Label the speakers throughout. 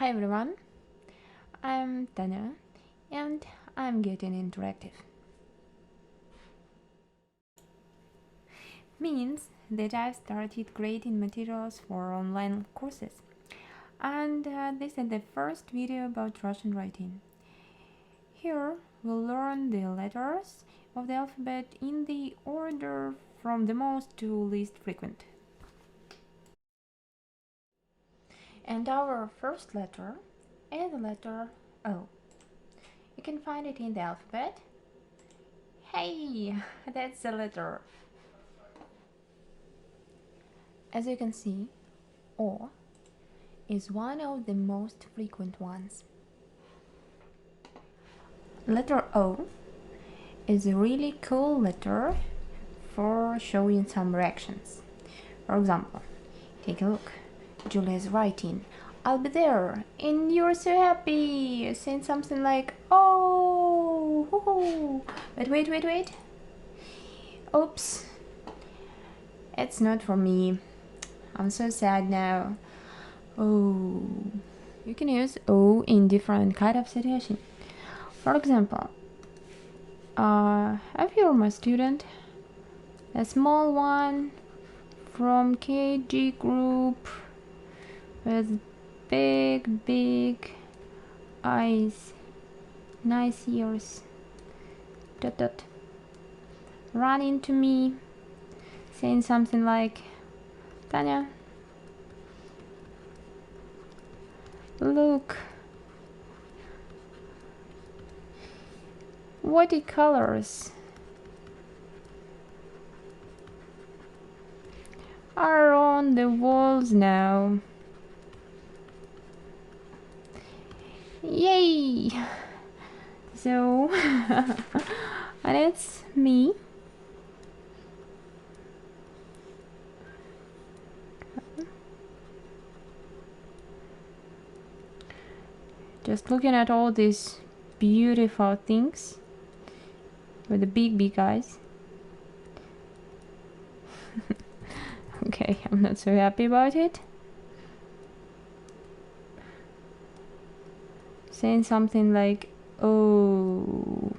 Speaker 1: Hi everyone, I'm Tanya and I'm getting interactive. Means that I've started creating materials for online courses, and this is the first video about Russian writing. Here we'll learn the letters of the alphabet in the order from the most to least frequent. And our first letter is the letter O. You can find it in the alphabet. Hey, that's the letter. As you can see, O is one of the most frequent ones. Letter O is a really cool letter for showing some reactions. For example, take a look. Julia is writing, "I'll be there," and you're so happy, saying something like, "Oh, hoo-hoo." But wait. Oops, it's not for me. I'm so sad now. Oh, you can use O in different kind of situation. For example, if you're my student, a small one from KG group with big eyes, nice ears, run into me, saying something like, "Tanya, look, watercolors are on the walls now. Yay!" So, and it's me. Just looking at all these beautiful things with the big eyes. Okay, I'm not so happy about it. Saying something like, "Oh."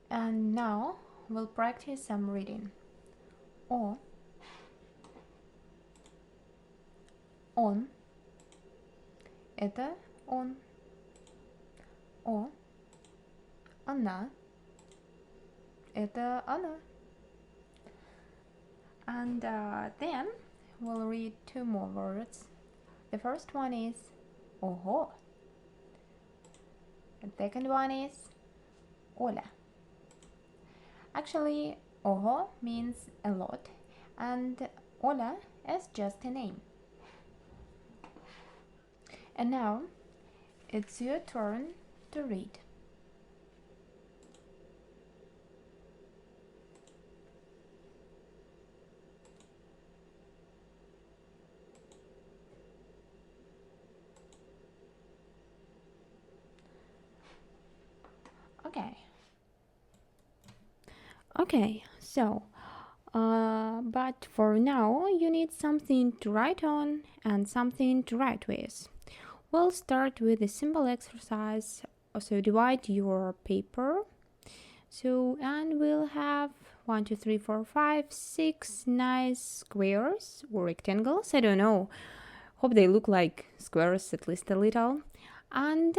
Speaker 1: And now we'll practice some reading. O, он, это он. О, она, это она. And then we'll read two more words. The first one is ого. The second one is Оля. Actually, ого means a lot, and Ola is just a name. And now it's your turn to read. Okay, so but for now you need something to write on and something to write with. We'll start with a simple exercise. So divide your paper. And we'll have 1, 2, 3, 4, 5, 6 nice squares or rectangles. I don't know. Hope they look like squares at least a little. And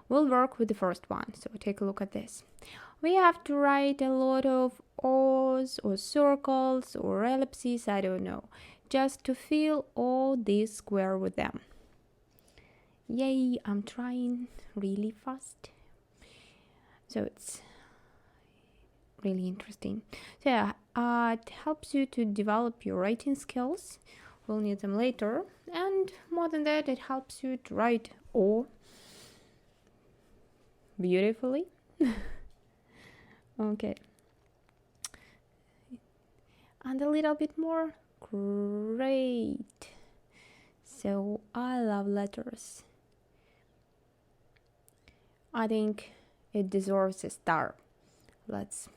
Speaker 1: we'll work with the first one. So take a look at this. We have to write a lot of O's or circles or ellipses, I don't know, just to fill all these squares with them. Yay, I'm trying really fast. So it's really interesting. So yeah, it helps you to develop your writing skills. We'll need them later. And more than that, it helps you to write O beautifully. Okay. And a little bit more. Great. So I love letters. I think it deserves a star. Let's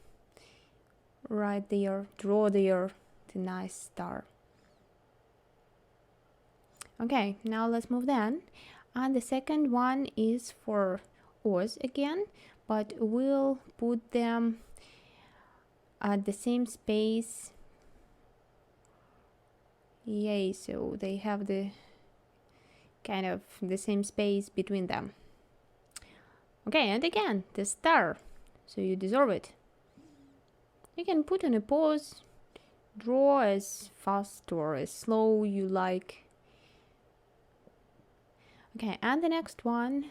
Speaker 1: write there, draw there the nice star. Okay, now let's move then. And the second one is for O's again, but we'll put them at the same space. Yay, so they have the kind of the same space between them. Okay, and again, the star. So you deserve it. You can put on a pause, draw as fast or as slow you like. Okay, and the next one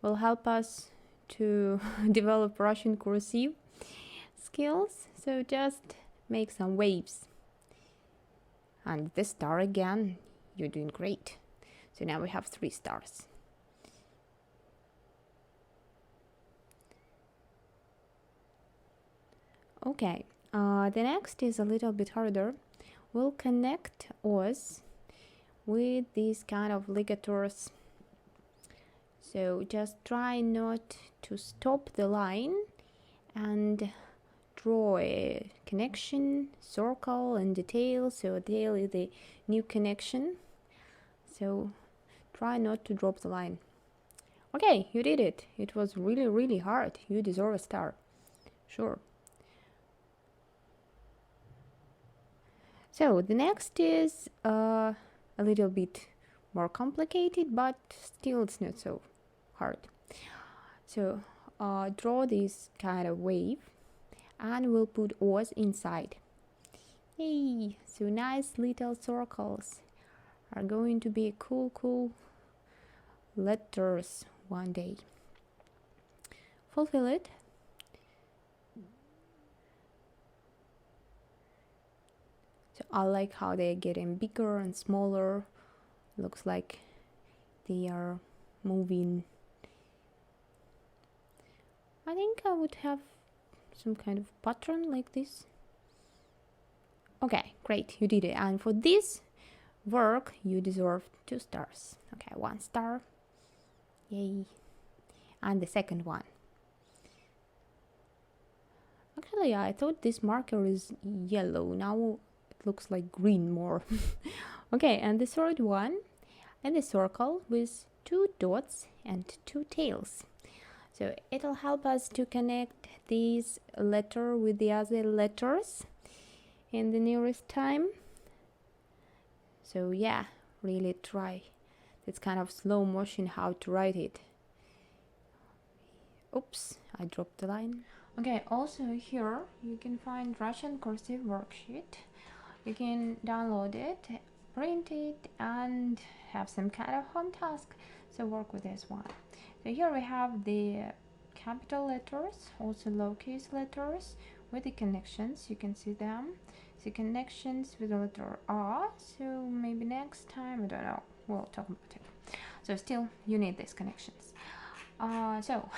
Speaker 1: will help us to develop Russian cursive skills. So just make some waves. And the star again, you're doing great. So now we have 3 stars. Okay, the next is a little bit harder. We'll connect O's with these kind of ligatures. So just try not to stop the line and draw a connection, circle and detail. So detail is the new connection. So try not to drop the line. Okay, you did it. It was really, really hard. You deserve a star. Sure. So the next is a little bit more complicated, but still it's not so hard. So draw this kind of wave and we'll put O's inside. Yay! So nice little circles are going to be cool letters one day. Fulfill it. So I like how they're getting bigger and smaller. Looks like they are moving. I think I would have some kind of pattern like this. Okay, great, you did it. And for this work, you deserve 2 stars. Okay, 1 star. Yay. And the second one. Actually, I thought this marker is yellow. Now it looks like green more. Okay, and the third one, and the circle with 2 dots and 2 tails. So it'll help us to connect this letter with the other letters in the nearest time. So yeah, really try. It's kind of slow motion how to write it. Oops, I dropped the line. Okay, also here you can find Russian cursive worksheet. You can download it, print it, and have some kind of home task. So work with this one. So here we have the capital letters, also lowercase letters with the connections. You can see them. The connections with the letter R. So maybe next time, I don't know, we'll talk about it. So still, you need these connections. So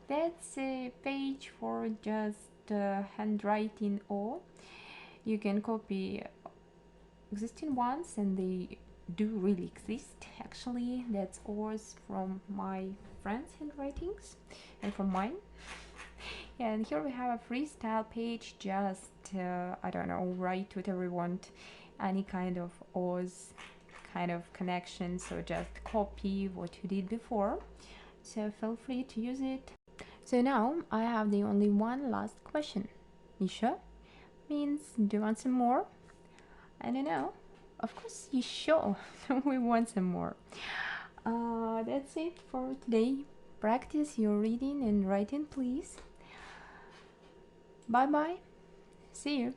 Speaker 1: that's a page for just handwriting O. You can copy existing ones, and they do really exist. Actually, that's O's from my friends' handwritings and from mine. Yeah, and here we have a freestyle page. Just I don't know, write whatever you want, any kind of O's kind of connection. So just copy what you did before. So feel free to use it. So now I have the only one last question. You sure? Means, do you want some more? I don't know. Of course you sure. We want some more. That's it for today. Practice your reading and writing, please. Bye bye. See you.